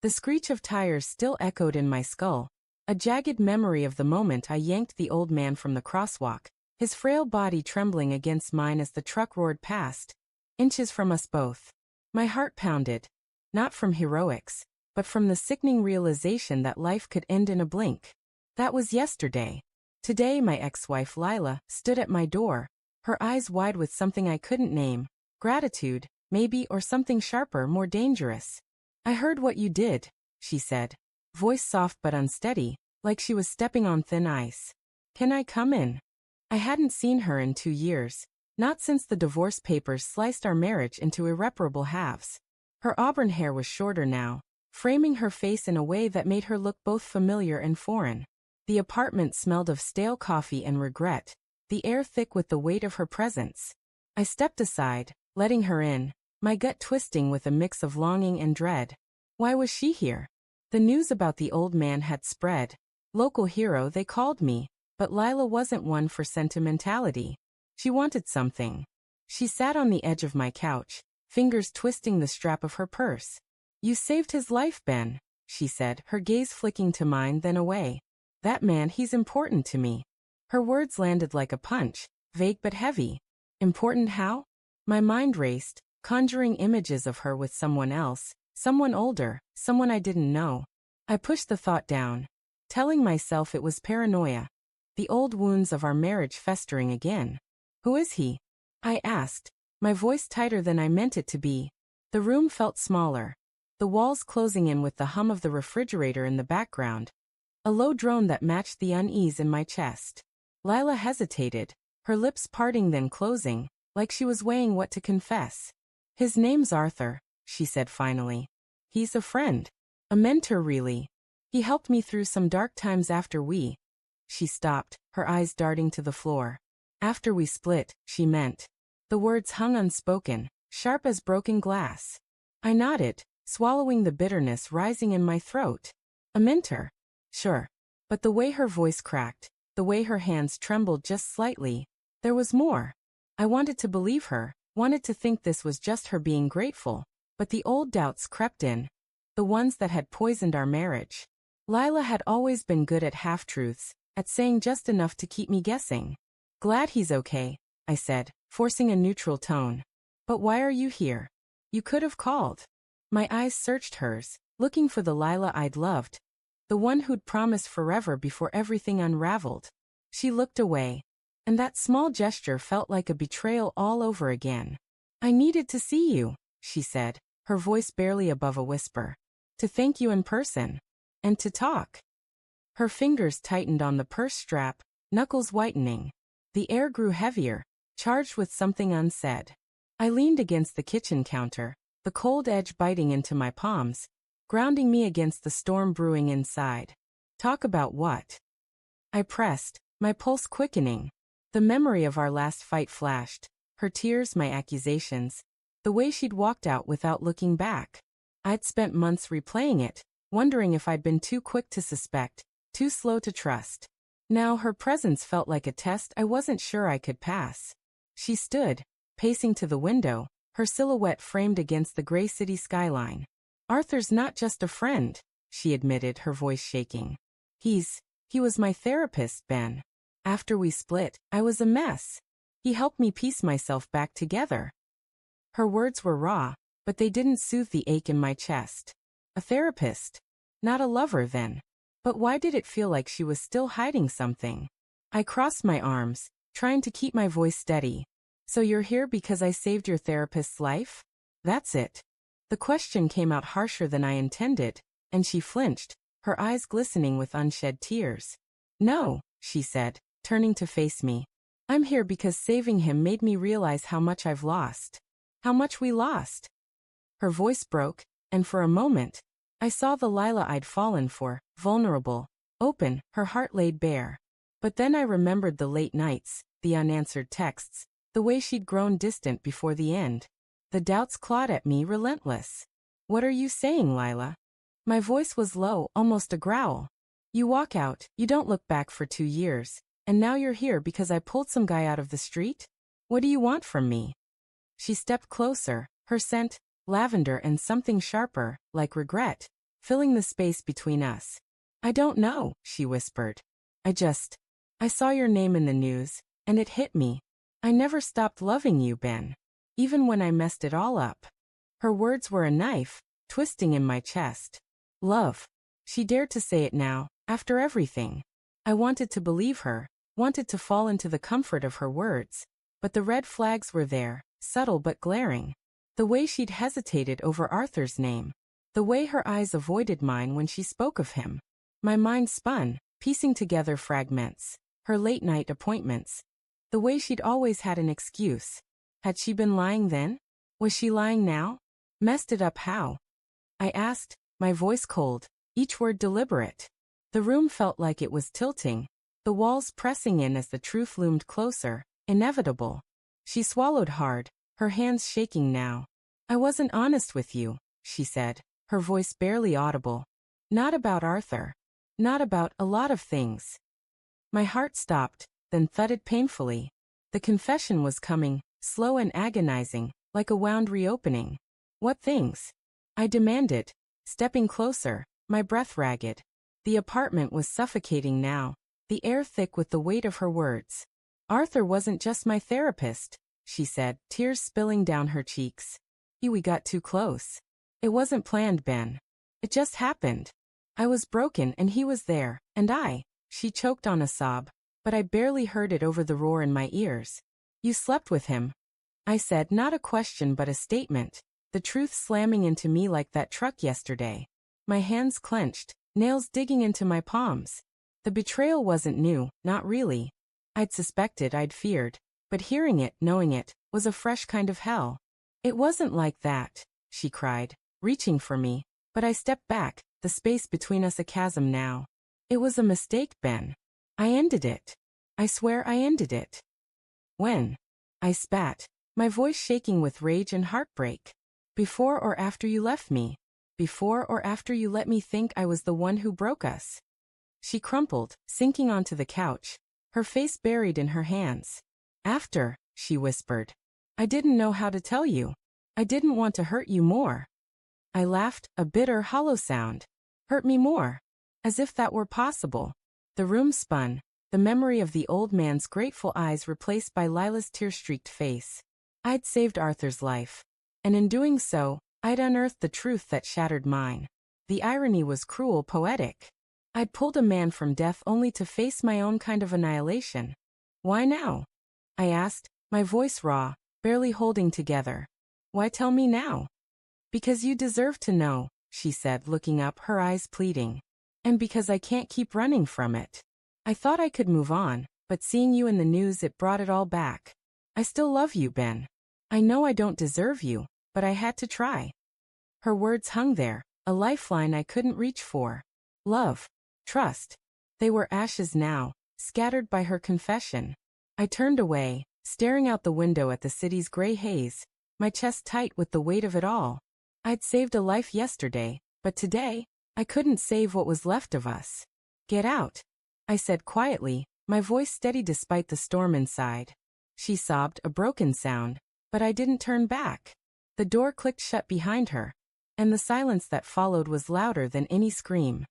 The screech of tires still echoed in my skull, a jagged memory of the moment I yanked the old man from the crosswalk, his frail body trembling against mine as the truck roared past, inches from us both. My heart pounded, not from heroics, but from the sickening realization that life could end in a blink. That was yesterday. Today my ex-wife Lila stood at my door, her eyes wide with something I couldn't name, gratitude, maybe, or something sharper, more dangerous. "I heard what you did," she said, voice soft but unsteady, like she was stepping on thin ice. "Can I come in?" I hadn't seen her in 2 years, not since the divorce papers sliced our marriage into irreparable halves. Her auburn hair was shorter now, framing her face in a way that made her look both familiar and foreign. The apartment smelled of stale coffee and regret, the air thick with the weight of her presence. I stepped aside, letting her in, my gut twisting with a mix of longing and dread. Why was she here? The news about the old man had spread. Local hero, they called me, but Lila wasn't one for sentimentality. She wanted something. She sat on the edge of my couch, fingers twisting the strap of her purse. "You saved his life, Ben," she said, her gaze flicking to mine then away. "That man, he's important to me." Her words landed like a punch, vague but heavy. Important how? My mind raced, conjuring images of her with someone else, someone older, someone I didn't know. I pushed the thought down, telling myself it was paranoia. The old wounds of our marriage festering again. "Who is he?" I asked, my voice tighter than I meant it to be. The room felt smaller, the walls closing in with the hum of the refrigerator in the background. A low drone that matched the unease in my chest. Lila hesitated, her lips parting then closing, like she was weighing what to confess. "His name's Arthur," she said finally. "He's a friend. A mentor, really. He helped me through some dark times after we—" She stopped, her eyes darting to the floor. "After we split," she meant. The words hung unspoken, sharp as broken glass. I nodded, swallowing the bitterness rising in my throat. A mentor? Sure. But the way her voice cracked, the way her hands trembled just slightly, there was more. I wanted to believe her, wanted to think this was just her being grateful, but the old doubts crept in, the ones that had poisoned our marriage. Lila had always been good at half-truths, at saying just enough to keep me guessing. "Glad he's okay," I said, forcing a neutral tone. "But why are you here? You could have called." My eyes searched hers, looking for the Lila I'd loved, the one who'd promised forever before everything unraveled. She looked away, and that small gesture felt like a betrayal all over again. "I needed to see you," she said, her voice barely above a whisper. "To thank you in person. And to talk." Her fingers tightened on the purse strap, knuckles whitening. The air grew heavier, charged with something unsaid. I leaned against the kitchen counter, the cold edge biting into my palms, grounding me against the storm brewing inside. "Talk about what?" I pressed, my pulse quickening. The memory of our last fight flashed, her tears, my accusations, the way she'd walked out without looking back. I'd spent months replaying it, wondering if I'd been too quick to suspect, too slow to trust. Now her presence felt like a test I wasn't sure I could pass. She stood, pacing to the window, her silhouette framed against the gray city skyline. "Arthur's not just a friend," she admitted, her voice shaking. He was my therapist, Ben. After we split, I was a mess. He helped me piece myself back together." Her words were raw, but they didn't soothe the ache in my chest. A therapist? Not a lover, then. But why did it feel like she was still hiding something? I crossed my arms, trying to keep my voice steady. "So you're here because I saved your therapist's life? That's it." The question came out harsher than I intended, and she flinched, her eyes glistening with unshed tears. "No," she said, turning to face me. "I'm here because saving him made me realize how much I've lost. How much we lost." Her voice broke, and for a moment, I saw the Lila I'd fallen for, vulnerable, open, her heart laid bare. But then I remembered the late nights, the unanswered texts, the way she'd grown distant before the end. The doubts clawed at me, relentless. "What are you saying, Lila?" My voice was low, almost a growl. "You walk out, you don't look back for 2 years, and now you're here because I pulled some guy out of the street? What do you want from me?" She stepped closer, her scent, lavender and something sharper, like regret, filling the space between us. I don't know, she whispered. I saw your name in the news, and it hit me. I never stopped loving you, Ben. Even when I messed it all up. Her words were a knife, twisting in my chest. Love. She dared to say it now, after everything. I wanted to believe her, wanted to fall into the comfort of her words. But the red flags were there, subtle but glaring. The way she'd hesitated over Arthur's name. The way her eyes avoided mine when she spoke of him. My mind spun, piecing together fragments. Her late-night appointments. The way she'd always had an excuse. Had she been lying then? Was she lying now? Messed it up how? I asked, my voice cold, each word deliberate. The room felt like it was tilting, the walls pressing in as the truth loomed closer, inevitable. She swallowed hard, her hands shaking now. I wasn't honest with you, she said, her voice barely audible. Not about Arthur. Not about a lot of things. My heart stopped, then thudded painfully. The confession was coming, slow and agonizing, like a wound reopening. What things? I demanded, stepping closer, my breath ragged. The apartment was suffocating now, the air thick with the weight of her words. Arthur wasn't just my therapist, she said, tears spilling down her cheeks. We got too close. It wasn't planned, Ben. It just happened. I was broken and he was there, and she choked on a sob, but I barely heard it over the roar in my ears. You slept with him. I said, not a question but a statement, the truth slamming into me like that truck yesterday. My hands clenched, nails digging into my palms. The betrayal wasn't new, not really. I'd suspected, I'd feared, but hearing it, knowing it, was a fresh kind of hell. It wasn't like that, she cried, reaching for me, but I stepped back, the space between us a chasm now. It was a mistake, Ben. I ended it. I swear I ended it. When? I spat, my voice shaking with rage and heartbreak. Before or after you left me? Before or after you let me think I was the one who broke us? She crumpled, sinking onto the couch, her face buried in her hands. After, she whispered. I didn't know how to tell you. I didn't want to hurt you more. I laughed, a bitter, hollow sound. Hurt me more. As if that were possible. The room spun, the memory of the old man's grateful eyes replaced by Lila's tear-streaked face. I'd saved Arthur's life. And in doing so, I'd unearthed the truth that shattered mine. The irony was cruel, poetic. I'd pulled a man from death only to face my own kind of annihilation. Why now? I asked, my voice raw, barely holding together. Why tell me now? Because you deserve to know, she said, looking up, her eyes pleading. And because I can't keep running from it. I thought I could move on, but seeing you in the news, it brought it all back. I still love you, Ben. I know I don't deserve you, but I had to try. Her words hung there, a lifeline I couldn't reach for. Love. Trust. They were ashes now, scattered by her confession. I turned away, staring out the window at the city's gray haze, my chest tight with the weight of it all. I'd saved a life yesterday, but today, I couldn't save what was left of us. Get out, I said quietly, my voice steady despite the storm inside. She sobbed, a broken sound, but I didn't turn back. The door clicked shut behind her, and the silence that followed was louder than any scream.